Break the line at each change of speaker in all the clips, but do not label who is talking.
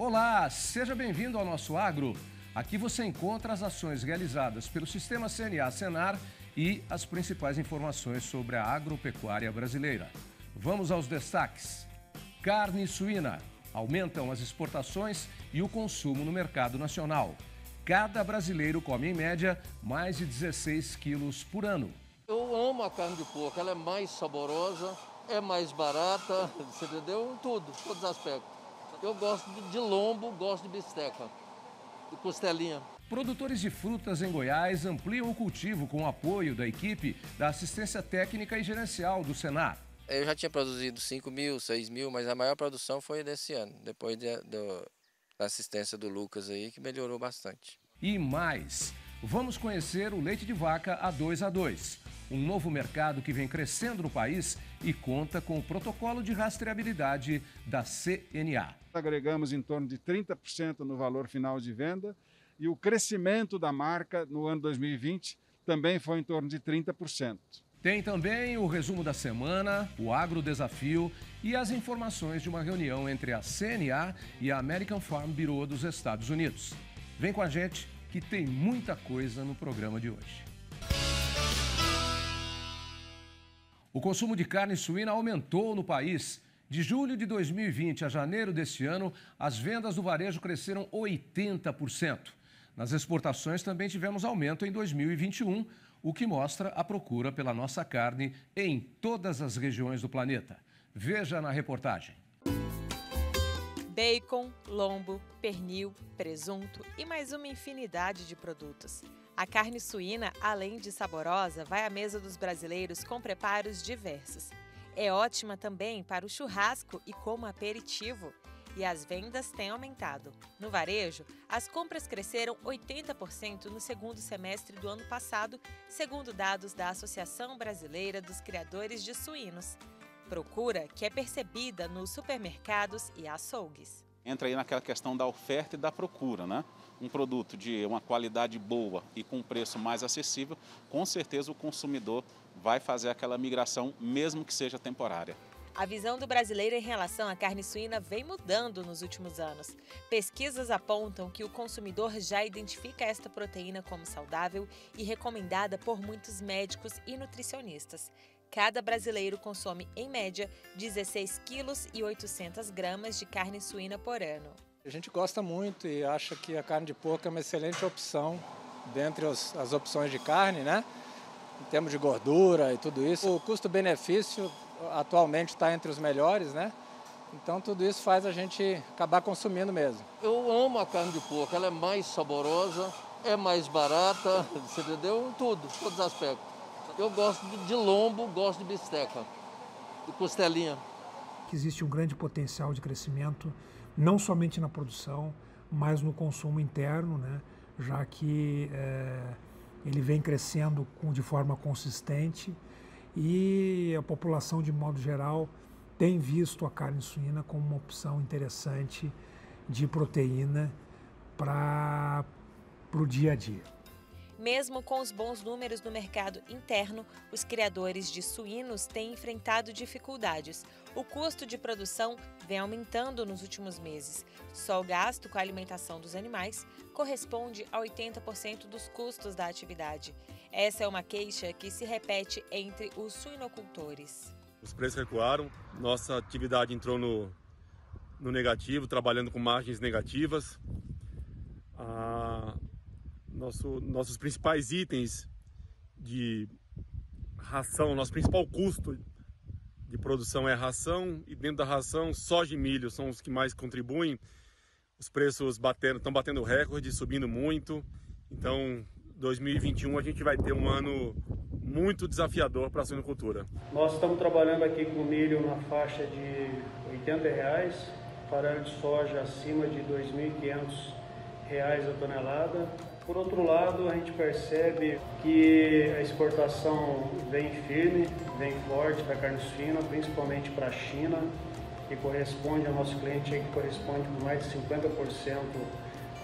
Olá, seja bem-vindo ao nosso Agro. Aqui você encontra as ações realizadas pelo Sistema CNA-Senar e as principais informações sobre a agropecuária brasileira. Vamos aos destaques. Carne suína. Aumentam as exportações e o consumo no mercado nacional. Cada brasileiro come, em média, mais de 16 quilos por ano.
Eu amo a carne de porco, ela é mais saborosa, é mais barata, você entendeu? Tudo, todos os aspectos. Eu gosto de lombo, gosto de bisteca, de costelinha.
Produtores de frutas em Goiás ampliam o cultivo com o apoio da equipe da Assistência Técnica e Gerencial do Senar.
Eu já tinha produzido 5 mil, 6 mil, mas a maior produção foi desse ano, depois da assistência do Lucas aí, que melhorou bastante.
E mais, vamos conhecer o leite de vaca A2A2, um novo mercado que vem crescendo no país e conta com o protocolo de rastreabilidade da CNA.
Agregamos em torno de 30% no valor final de venda e o crescimento da marca no ano 2020 também foi em torno de 30%.
Tem também o resumo da semana, o Agro Desafio e as informações de uma reunião entre a CNA e a American Farm Bureau dos Estados Unidos. Vem com a gente que tem muita coisa no programa de hoje. O consumo de carne suína aumentou no país. De julho de 2020 a janeiro deste ano, as vendas do varejo cresceram 80%. Nas exportações também tivemos aumento em 2021, o que mostra a procura pela nossa carne em todas as regiões do planeta. Veja na reportagem.
Bacon, lombo, pernil, presunto e mais uma infinidade de produtos. A carne suína, além de saborosa, vai à mesa dos brasileiros com preparos diversos. É ótima também para o churrasco e como aperitivo. E as vendas têm aumentado. No varejo, as compras cresceram 80% no segundo semestre do ano passado, segundo dados da Associação Brasileira dos Criadores de Suínos. Procura que é percebida nos supermercados e açougues.
Entra aí naquela questão da oferta e da procura, né? Um produto de uma qualidade boa e com um preço mais acessível, com certeza o consumidor vai fazer aquela migração, mesmo que seja temporária.
A visão do brasileiro em relação à carne suína vem mudando nos últimos anos. Pesquisas apontam que o consumidor já identifica esta proteína como saudável e recomendada por muitos médicos e nutricionistas. Cada brasileiro consome, em média, 16 quilos e 800 gramas de carne suína por ano.
A gente gosta muito e acha que a carne de porco é uma excelente opção dentre as opções de carne, né? Em termos de gordura e tudo isso. O custo-benefício atualmente está entre os melhores, né? Então tudo isso faz a gente acabar consumindo mesmo.
Eu amo a carne de porco, ela é mais saborosa, é mais barata, você entendeu? Tudo, todos os aspectos. Eu gosto de lombo, gosto de bisteca, de costelinha.
Existe um grande potencial de crescimento, não somente na produção, mas no consumo interno, né? Já que ele vem crescendo de forma consistente e a população, de modo geral, tem visto a carne suína como uma opção interessante de proteína para o dia a dia.
Mesmo com os bons números no mercado interno, os criadores de suínos têm enfrentado dificuldades. O custo de produção vem aumentando nos últimos meses. Só o gasto com a alimentação dos animais corresponde a 80% dos custos da atividade. Essa é uma queixa que se repete entre os suinocultores.
Os preços recuaram, nossa atividade entrou no negativo, trabalhando com margens negativas. Nossos principais itens de ração, nosso principal custo de produção é a ração, e dentro da ração, soja e milho são os que mais contribuem. Os preços estão batendo recorde, subindo muito. Então, 2021 a gente vai ter um ano muito desafiador para a suinocultura.
Nós estamos trabalhando aqui com milho na faixa de R$80, farelo de soja acima de R$2.500 a tonelada. Por outro lado, a gente percebe que a exportação vem firme, vem forte da carne suína, principalmente para a China, que corresponde ao nosso cliente, que corresponde com mais de 50%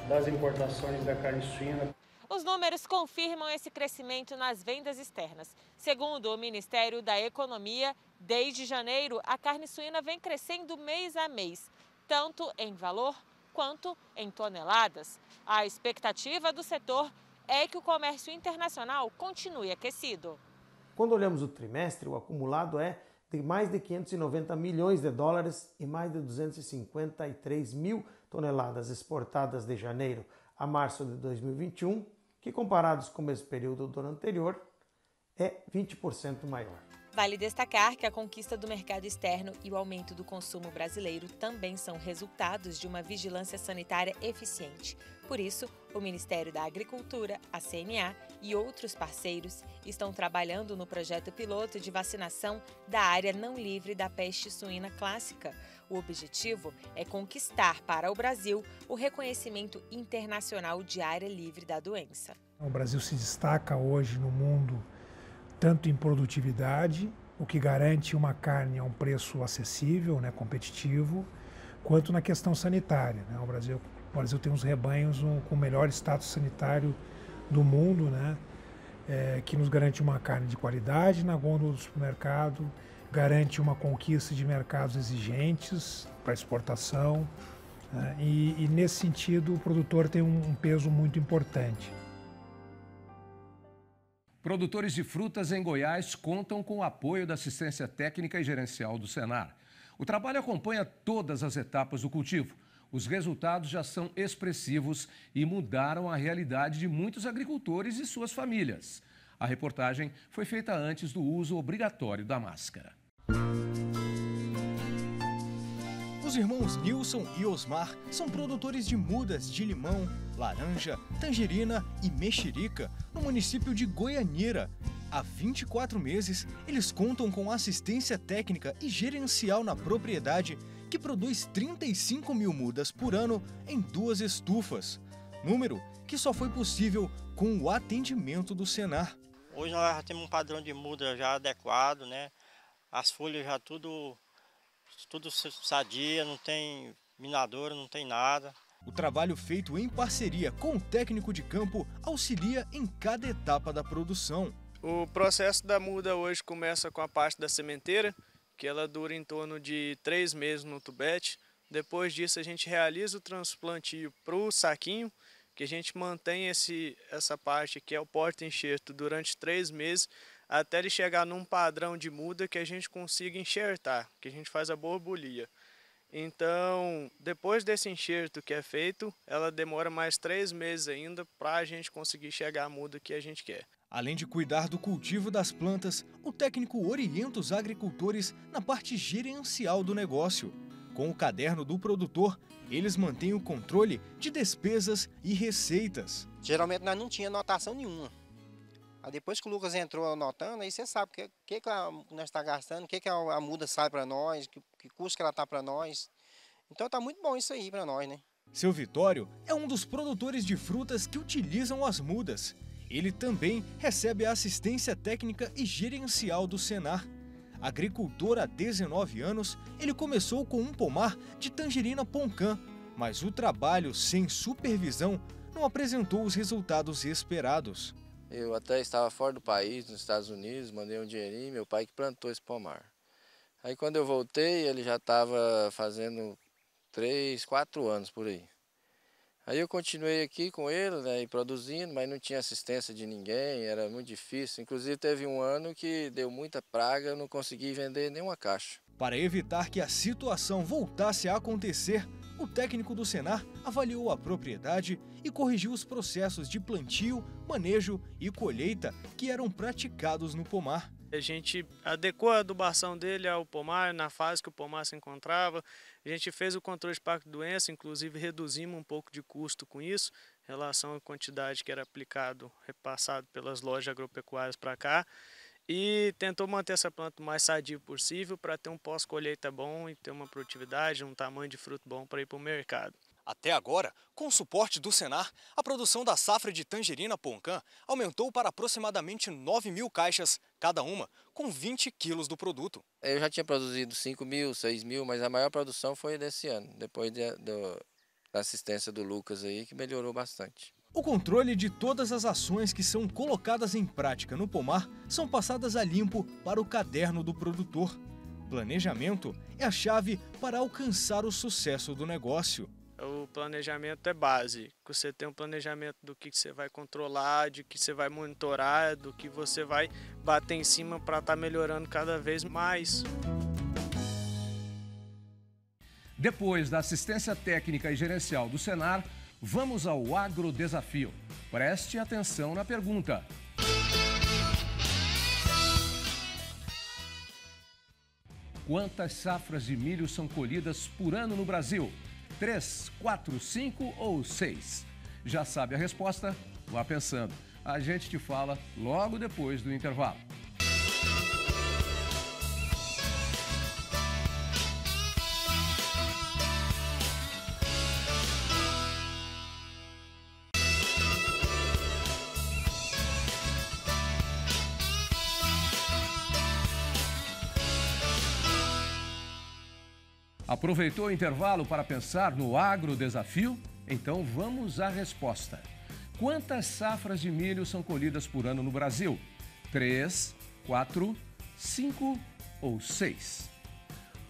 das importações da carne suína.
Os números confirmam esse crescimento nas vendas externas. Segundo o Ministério da Economia, desde janeiro, a carne suína vem crescendo mês a mês, tanto em valor quanto em toneladas. A expectativa do setor é que o comércio internacional continue aquecido.
Quando olhamos o trimestre, o acumulado é de mais de 590 milhões de dólares e mais de 253 mil toneladas exportadas de janeiro a março de 2021, que comparados com o mesmo período do ano anterior, é 20% maior.
Vale destacar que a conquista do mercado externo e o aumento do consumo brasileiro também são resultados de uma vigilância sanitária eficiente. Por isso, o Ministério da Agricultura, a CNA e outros parceiros estão trabalhando no projeto piloto de vacinação da área não livre da peste suína clássica. O objetivo é conquistar para o Brasil o reconhecimento internacional de área livre da doença.
O Brasil se destaca hoje no mundo tanto em produtividade, o que garante uma carne a um preço acessível, competitivo, quanto na questão sanitária. O Brasil tem os rebanhos com o melhor status sanitário do mundo, que nos garante uma carne de qualidade na gôndola do supermercado, garante uma conquista de mercados exigentes para exportação, e nesse sentido o produtor tem um peso muito importante.
Produtores de frutas em Goiás contam com o apoio da assistência técnica e gerencial do Senar. O trabalho acompanha todas as etapas do cultivo. Os resultados já são expressivos e mudaram a realidade de muitos agricultores e suas famílias. A reportagem foi feita antes do uso obrigatório da máscara.
Os irmãos Nilson e Osmar são produtores de mudas de limão, laranja, tangerina e mexerica no município de Goianira. Há 24 meses, eles contam com assistência técnica e gerencial na propriedade, que produz 35 mil mudas por ano em 2 estufas. Número que só foi possível com o atendimento do Senar.
Hoje nós já temos um padrão de muda já adequado, As folhas já tudo sadia, não tem minadora, não tem nada.
O trabalho feito em parceria com o técnico de campo auxilia em cada etapa da produção.
O processo da muda hoje começa com a parte da sementeira, que ela dura em torno de 3 meses no tubete. Depois disso a gente realiza o transplantio para o saquinho, que a gente mantém essa parte que é o porta-enxerto durante 3 meses, até ele chegar num padrão de muda que a gente consiga enxertar, que a gente faz a borbulha. Então, depois desse enxerto que é feito, ela demora mais 3 meses ainda para a gente conseguir chegar à muda que a gente quer.
Além de cuidar do cultivo das plantas, o técnico orienta os agricultores na parte gerencial do negócio. Com o caderno do produtor, eles mantêm o controle de despesas e receitas.
Geralmente nós não tínhamos anotação nenhuma. Aí depois que o Lucas entrou anotando, aí você sabe o que nós estamos gastando, o que a muda sai para nós, que custo que ela está para nós. Então tá muito bom isso aí para nós,
Seu Vitório é um dos produtores de frutas que utilizam as mudas. Ele também recebe a assistência técnica e gerencial do Senar. Agricultor há 19 anos, ele começou com um pomar de tangerina Poncã, mas o trabalho sem supervisão não apresentou os resultados esperados.
Eu até estava fora do país, nos Estados Unidos, mandei um dinheirinho, meu pai que plantou esse pomar. Aí quando eu voltei, ele já estava fazendo 3, 4 anos por aí. Aí eu continuei aqui com ele, e produzindo, mas não tinha assistência de ninguém, era muito difícil. Inclusive teve um ano que deu muita praga, eu não consegui vender nenhuma caixa.
Para evitar que a situação voltasse a acontecer, o técnico do Senar avaliou a propriedade e corrigiu os processos de plantio, manejo e colheita que eram praticados no pomar.
A gente adequou a adubação dele ao pomar, na fase que o pomar se encontrava. A gente fez o controle de impacto de doença, inclusive reduzimos um pouco de custo com isso, em relação à quantidade que era repassado pelas lojas agropecuárias para cá. E tentou manter essa planta o mais sadia possível para ter um pós-colheita bom e ter uma produtividade, um tamanho de fruto bom para ir para o mercado.
Até agora, com o suporte do Senar, a produção da safra de tangerina Poncã aumentou para aproximadamente 9 mil caixas, cada uma com 20 quilos do produto.
Eu já tinha produzido 5 mil, 6 mil, mas a maior produção foi desse ano, depois da assistência do Lucas aí, que melhorou bastante.
O controle de todas as ações que são colocadas em prática no pomar são passadas a limpo para o caderno do produtor. Planejamento é a chave para alcançar o sucesso do negócio.
o planejamento é base. Você tem um planejamento do que você vai controlar, de que você vai monitorar, do que você vai bater em cima para estar melhorando cada vez mais.
Depois da assistência técnica e gerencial do Senar, vamos ao Agrodesafio. Preste atenção na pergunta. Quantas safras de milho são colhidas por ano no Brasil? 3, 4, 5 ou 6? Já sabe a resposta? Vá pensando. A gente te fala logo depois do intervalo. Aproveitou o intervalo para pensar no Agrodesafio? Então vamos à resposta. Quantas safras de milho são colhidas por ano no Brasil? 3, 4, 5 ou 6?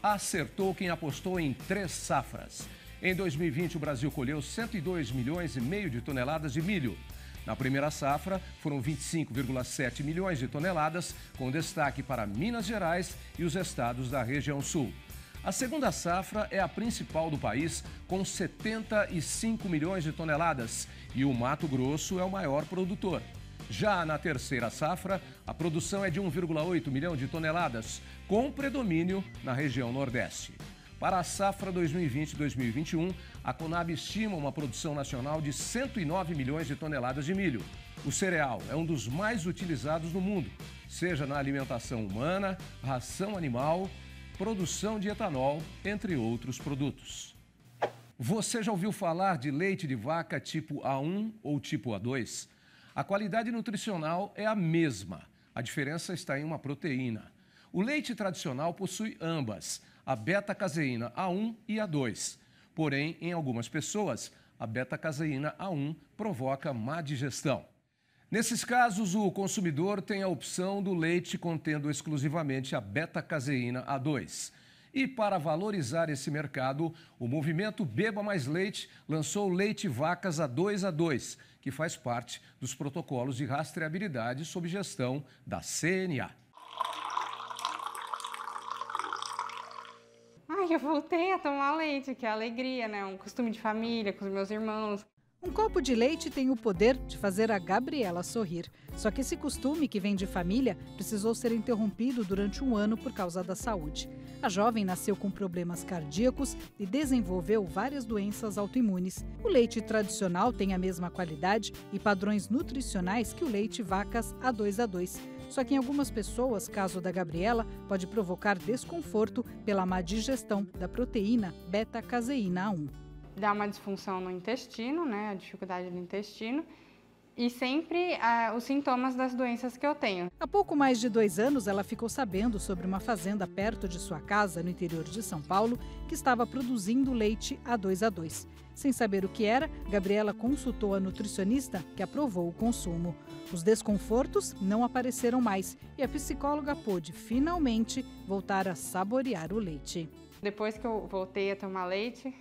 Acertou quem apostou em 3 safras. Em 2020, o Brasil colheu 102,5 milhões de toneladas de milho. Na primeira safra, foram 25,7 milhões de toneladas, com destaque para Minas Gerais e os estados da região sul. A segunda safra é a principal do país, com 75 milhões de toneladas, e o Mato Grosso é o maior produtor. Já na terceira safra, a produção é de 1,8 milhão de toneladas, com predomínio na região Nordeste. Para a safra 2020-2021, a Conab estima uma produção nacional de 109 milhões de toneladas de milho. O cereal é um dos mais utilizados no mundo, seja na alimentação humana, ração animal, produção de etanol, entre outros produtos. Você já ouviu falar de leite de vaca tipo A1 ou tipo A2? A qualidade nutricional é a mesma. A diferença está em uma proteína. O leite tradicional possui ambas, a beta-caseína A1 e A2. Porém, em algumas pessoas, a beta-caseína A1 provoca má digestão. Nesses casos, o consumidor tem a opção do leite contendo exclusivamente a beta-caseína A2. E para valorizar esse mercado, o movimento Beba Mais Leite lançou o Leite Vacas A2A2, que faz parte dos protocolos de rastreabilidade sob gestão da CNA.
Ai, eu voltei a tomar leite, que é alegria, né? Um costume de família, com os meus irmãos.
Um copo de leite tem o poder de fazer a Gabriela sorrir. Só que esse costume, que vem de família, precisou ser interrompido durante um ano por causa da saúde. A jovem nasceu com problemas cardíacos e desenvolveu várias doenças autoimunes. O leite tradicional tem a mesma qualidade e padrões nutricionais que o leite Vacas A2A2. Só que em algumas pessoas, caso da Gabriela, pode provocar desconforto pela má digestão da proteína beta-caseína A1.
Dá uma disfunção no intestino, né, a dificuldade no intestino, e sempre os sintomas das doenças que eu tenho.
Há pouco mais de 2 anos, ela ficou sabendo sobre uma fazenda perto de sua casa, no interior de São Paulo, que estava produzindo leite A2A2. Sem saber o que era, Gabriela consultou a nutricionista, que aprovou o consumo. Os desconfortos não apareceram mais e a psicóloga pôde, finalmente, voltar a saborear o leite.
Depois que eu voltei a tomar leite,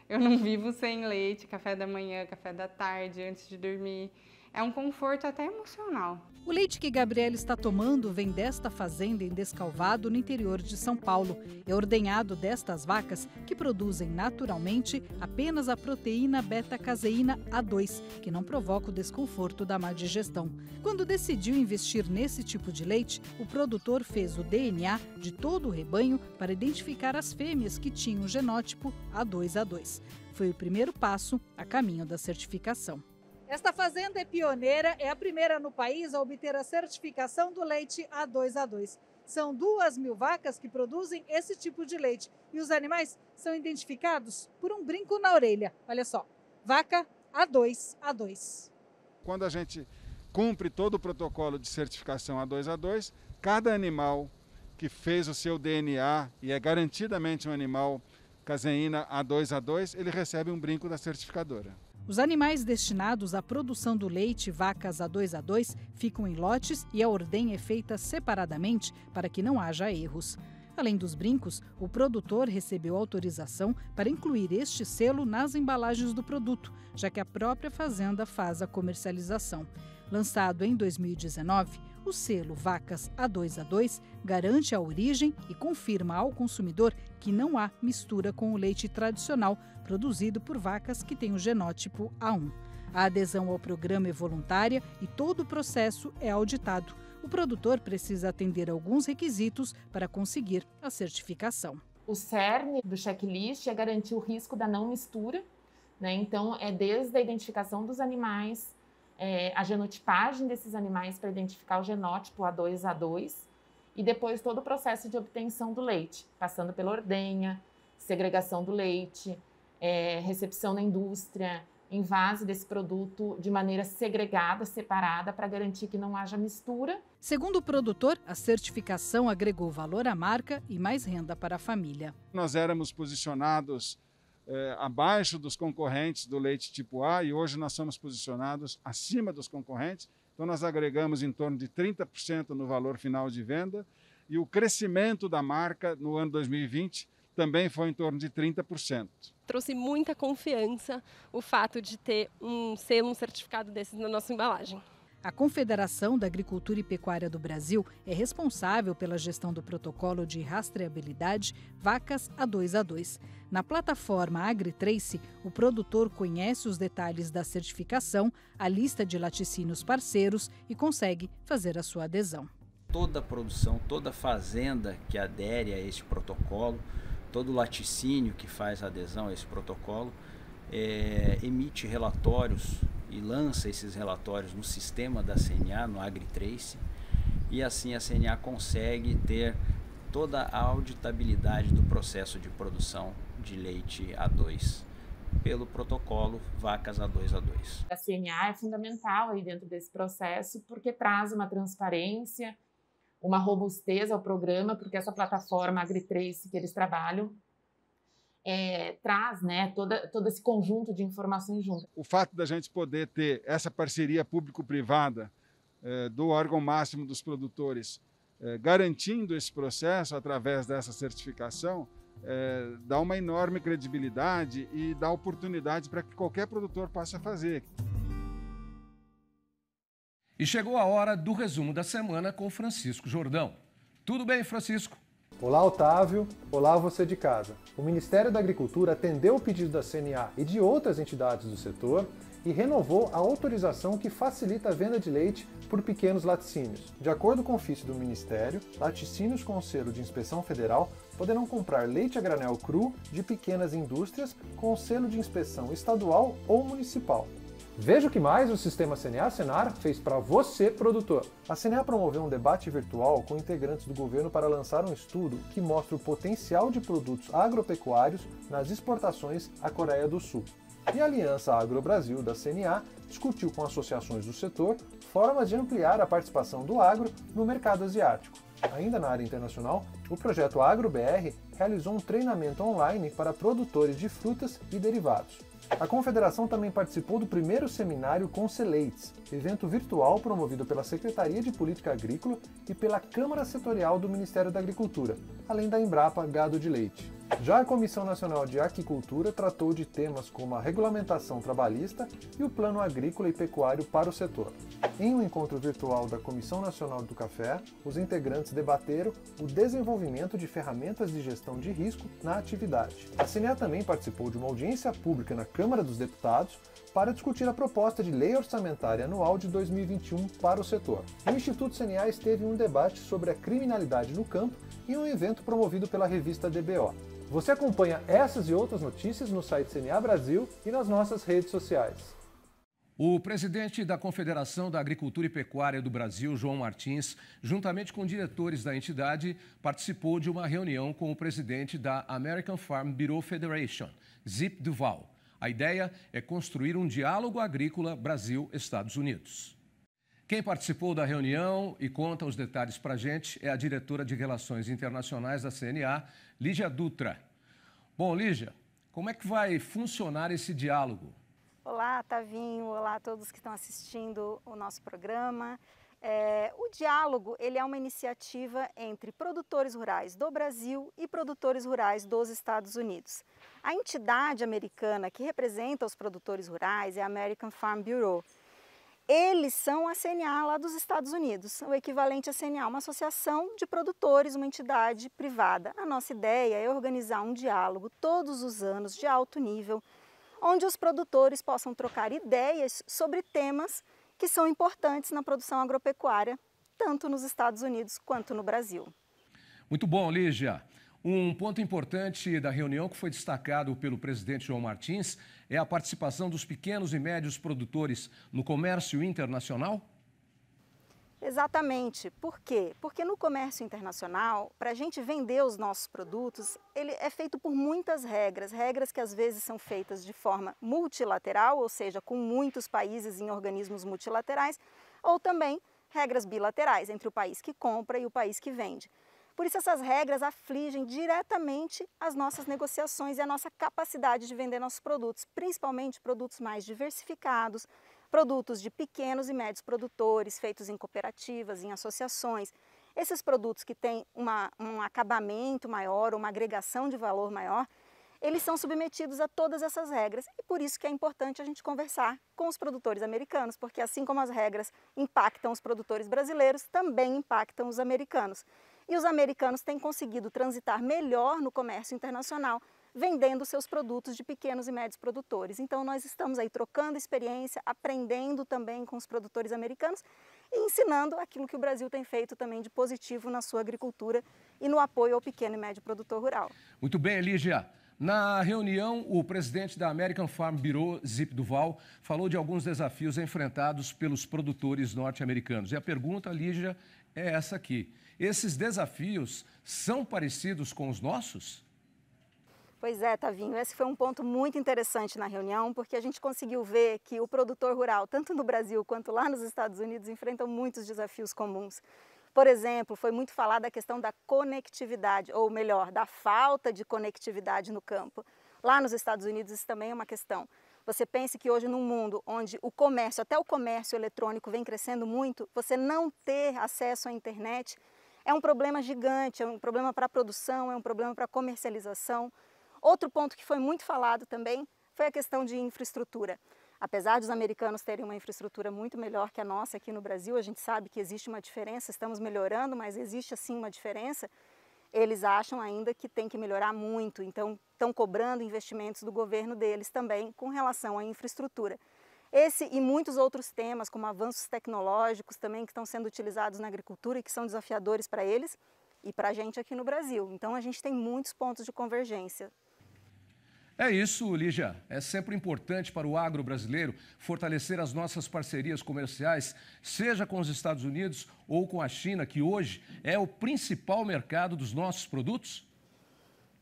eu não vivo sem leite, café da manhã, café da tarde, antes de dormir. É um conforto até emocional.
O leite que Gabriela está tomando vem desta fazenda em Descalvado, no interior de São Paulo. É ordenhado destas vacas que produzem naturalmente apenas a proteína beta-caseína A2, que não provoca o desconforto da má digestão. Quando decidiu investir nesse tipo de leite, o produtor fez o DNA de todo o rebanho para identificar as fêmeas que tinham o genótipo A2A2. Foi o primeiro passo a caminho da certificação.
Esta fazenda é pioneira, é a primeira no país a obter a certificação do leite A2A2. São 2.000 vacas que produzem esse tipo de leite e os animais são identificados por um brinco na orelha. Olha só, vaca A2A2.
Quando a gente cumpre todo o protocolo de certificação A2A2, cada animal que fez o seu DNA e é garantidamente um animal caseína A2A2, ele recebe um brinco da certificadora.
Os animais destinados à produção do leite Vacas A2A2 ficam em lotes e a ordenha é feita separadamente para que não haja erros. Além dos brincos, o produtor recebeu autorização para incluir este selo nas embalagens do produto, já que a própria fazenda faz a comercialização. Lançado em 2019, o selo Vacas A2A2 garante a origem e confirma ao consumidor que não há mistura com o leite tradicional produzido por vacas que têm o genótipo A1. A adesão ao programa é voluntária e todo o processo é auditado. O produtor precisa atender alguns requisitos para conseguir a certificação.
O cerne do checklist é garantir o risco da não mistura, né? Então, é desde a identificação dos animais, a genotipagem desses animais para identificar o genótipo A2A2 e depois todo o processo de obtenção do leite, passando pela ordenha, segregação do leite, recepção na indústria, envase desse produto de maneira segregada, separada, para garantir que não haja mistura.
Segundo o produtor, a certificação agregou valor à marca e mais renda para a família.
Nós éramos posicionados abaixo dos concorrentes do leite tipo A e hoje nós somos posicionados acima dos concorrentes. Então nós agregamos em torno de 30% no valor final de venda e o crescimento da marca no ano 2020 também foi em torno de 30%.
Trouxe muita confiança o fato de ter um selo, um certificado desses na nossa embalagem.
A Confederação da Agricultura e Pecuária do Brasil é responsável pela gestão do protocolo de rastreabilidade Vacas A2A2. Na plataforma AgriTrace, o produtor conhece os detalhes da certificação, a lista de laticínios parceiros e consegue fazer a sua adesão.
Toda a produção, toda a fazenda que adere a este protocolo, todo o laticínio que faz adesão a esse protocolo, emite relatórios e lança esses relatórios no sistema da CNA, no AgriTrace, e assim a CNA consegue ter toda a auditabilidade do processo de produção de leite A2 pelo protocolo Vacas A2A2.
A CNA é fundamental aí dentro desse processo porque traz uma transparência, uma robustez ao programa, porque essa plataforma AgriTrace que eles trabalham traz, né, todo esse conjunto de informações junto.
O fato da gente poder ter essa parceria público-privada do órgão máximo dos produtores garantindo esse processo através dessa certificação dá uma enorme credibilidade e dá oportunidade para que qualquer produtor possa fazer.
E chegou a hora do resumo da semana com Francisco Jordão. Tudo bem, Francisco?
Olá, Otávio. Olá, você de casa. O Ministério da Agricultura atendeu o pedido da CNA e de outras entidades do setor e renovou a autorização que facilita a venda de leite por pequenos laticínios. De acordo com o ofício do Ministério, laticínios com selo de inspeção federal poderão comprar leite a granel cru de pequenas indústrias com selo de inspeção estadual ou municipal. Veja o que mais o Sistema CNA-Senar fez para você, produtor. A CNA promoveu um debate virtual com integrantes do governo para lançar um estudo que mostra o potencial de produtos agropecuários nas exportações à Coreia do Sul. E a Aliança Agro-Brasil da CNA discutiu com associações do setor formas de ampliar a participação do agro no mercado asiático. Ainda na área internacional, o projeto AgroBR realizou um treinamento online para produtores de frutas e derivados. A Confederação também participou do primeiro seminário Conceleites, evento virtual promovido pela Secretaria de Política Agrícola e pela Câmara Setorial do Ministério da Agricultura, além da Embrapa Gado de Leite. Já a Comissão Nacional de Aquicultura tratou de temas como a regulamentação trabalhista e o Plano Agrícola e Pecuário para o setor. Em um encontro virtual da Comissão Nacional do Café, os integrantes debateram o desenvolvimento de ferramentas de gestão de risco na atividade. A CNA também participou de uma audiência pública na Câmara dos Deputados para discutir a proposta de lei orçamentária anual de 2021 para o setor. O Instituto CNA esteve em um debate sobre a criminalidade no campo em um evento promovido pela revista DBO. Você acompanha essas e outras notícias no site CNA Brasil e nas nossas redes sociais.
O presidente da Confederação da Agricultura e Pecuária do Brasil, João Martins, juntamente com diretores da entidade, participou de uma reunião com o presidente da American Farm Bureau Federation, Zip Duval. A ideia é construir um diálogo agrícola Brasil-Estados Unidos. Quem participou da reunião e conta os detalhes para a gente é a diretora de Relações Internacionais da CNA, Lígia Dutra. Bom, Lígia, como é que vai funcionar esse diálogo?
Olá, Tavinho. Olá a todos que estão assistindo o nosso programa.
O diálogo ele é uma iniciativa entre produtores rurais do Brasil e produtores rurais dos Estados Unidos. A entidade americana que representa os produtores rurais é a American Farm Bureau. Eles são a CNA lá dos Estados Unidos, o equivalente à CNA, uma associação de produtores, uma entidade privada. A nossa ideia é organizar um diálogo todos os anos de alto nível, onde os produtores possam trocar ideias sobre temas que são importantes na produção agropecuária, tanto nos Estados Unidos quanto no Brasil.
Muito bom, Lígia. Um ponto importante da reunião que foi destacado pelo presidente João Martins é a participação dos pequenos e médios produtores no comércio internacional?
Exatamente. Por quê? Porque no comércio internacional, para a gente vender os nossos produtos, ele é feito por muitas regras, regras que às vezes são feitas de forma multilateral, ou seja, com muitos países em organismos multilaterais, ou também regras bilaterais entre o país que compra e o país que vende. Por isso essas regras afligem diretamente as nossas negociações e a nossa capacidade de vender nossos produtos, principalmente produtos mais diversificados, produtos de pequenos e médios produtores, feitos em cooperativas, em associações. Esses produtos que têm um acabamento maior, uma agregação de valor maior, eles são submetidos a todas essas regras. E por isso que é importante a gente conversar com os produtores americanos, porque assim como as regras impactam os produtores brasileiros, também impactam os americanos. E os americanos têm conseguido transitar melhor no comércio internacional, vendendo seus produtos de pequenos e médios produtores. Então nós estamos aí trocando experiência, aprendendo também com os produtores americanos e ensinando aquilo que o Brasil tem feito também de positivo na sua agricultura e no apoio ao pequeno e médio produtor rural.
Muito bem, Lígia. Na reunião, o presidente da American Farm Bureau, Zip Duval, falou de alguns desafios enfrentados pelos produtores norte-americanos. E a pergunta, Lígia, é essa aqui. Esses desafios são parecidos com os nossos?
Pois é, Tavinho, esse foi um ponto muito interessante na reunião, porque a gente conseguiu ver que o produtor rural, tanto no Brasil quanto lá nos Estados Unidos, enfrentam muitos desafios comuns. Por exemplo, foi muito falada a questão da conectividade, ou melhor, da falta de conectividade no campo. Lá nos Estados Unidos isso também é uma questão. Você pense que hoje num mundo onde o comércio, até o comércio eletrônico vem crescendo muito, você não ter acesso à internet é um problema gigante, é um problema para a produção, é um problema para a comercialização. Outro ponto que foi muito falado também foi a questão de infraestrutura. Apesar dos americanos terem uma infraestrutura muito melhor que a nossa aqui no Brasil, a gente sabe que existe uma diferença, estamos melhorando, mas existe assim uma diferença. Eles acham ainda que tem que melhorar muito, então estão cobrando investimentos do governo deles também com relação à infraestrutura. Esse e muitos outros temas, como avanços tecnológicos também que estão sendo utilizados na agricultura e que são desafiadores para eles e para a gente aqui no Brasil. Então a gente tem muitos pontos de convergência.
É isso, Lígia. É sempre importante para o agro brasileiro fortalecer as nossas parcerias comerciais, seja com os Estados Unidos ou com a China, que hoje é o principal mercado dos nossos produtos?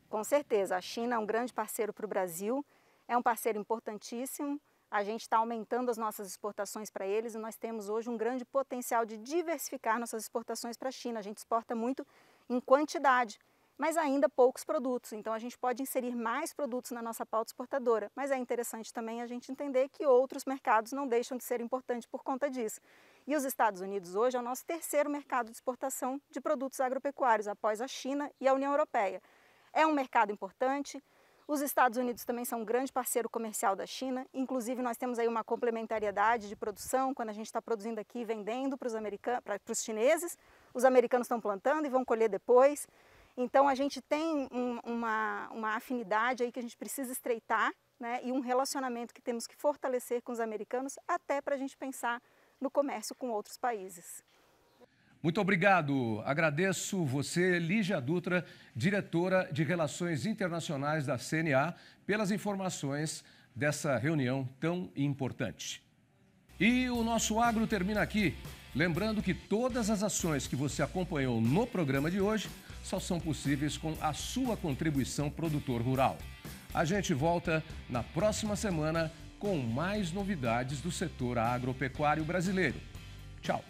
Com certeza. A China é um grande parceiro para o Brasil, é um parceiro importantíssimo. A gente está aumentando as nossas exportações para eles e nós temos hoje um grande potencial de diversificar nossas exportações para a China. A gente exporta muito em quantidade, mas ainda poucos produtos. Então a gente pode inserir mais produtos na nossa pauta exportadora, mas é interessante também a gente entender que outros mercados não deixam de ser importantes por conta disso. E os Estados Unidos hoje é o nosso terceiro mercado de exportação de produtos agropecuários, após a China e a União Europeia. É um mercado importante. Os Estados Unidos também são um grande parceiro comercial da China, inclusive nós temos aí uma complementariedade de produção, quando a gente está produzindo aqui e vendendo para os chineses, os americanos estão plantando e vão colher depois. Então a gente tem uma afinidade aí que a gente precisa estreitar, né, e um relacionamento que temos que fortalecer com os americanos até para a gente pensar no comércio com outros países.
Muito obrigado. Agradeço você, Lígia Dutra, diretora de Relações Internacionais da CNA, pelas informações dessa reunião tão importante. E o nosso Agro termina aqui. Lembrando que todas as ações que você acompanhou no programa de hoje só são possíveis com a sua contribuição, produtor rural. A gente volta na próxima semana com mais novidades do setor agropecuário brasileiro. Tchau.